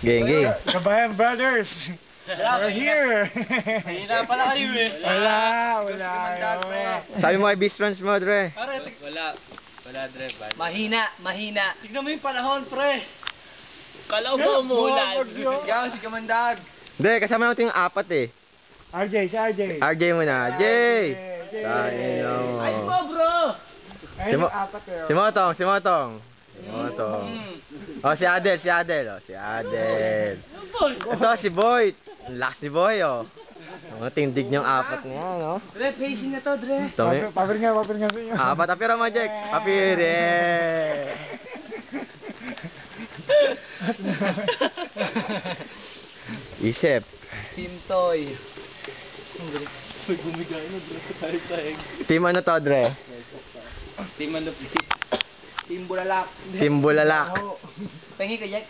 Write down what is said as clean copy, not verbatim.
Geng. Kabayan Brothers. We're here. Hina pala kayo eh. Wala. Sabi mo kay Bistrons mo, Dre. Wala, Dre. Mahina. Tignan mo yung panahon, pre. Kala mo umuulan. Ikaw, si Kamandag. Hindi, kasama natin yung apat eh. RJ, si RJ. RJ muna. Jay! Kain mo. Ayos mo, bro. Ayun yung apat eh. Si Motong. Oh, si Adel. Oh, si Adel. Ito, si Boy. Last ni Boy, oh. Ang tindig niyang apat nga, no? Dre, pacing na to, Dre. Ito, may... Papir nga sa inyo. Apat, apira mo, Jack. Apire. Isip. Team Toy. Team ano to, Dre? Team ano, Team Bulalak. Team Bulalak. Pengi ka, Jack.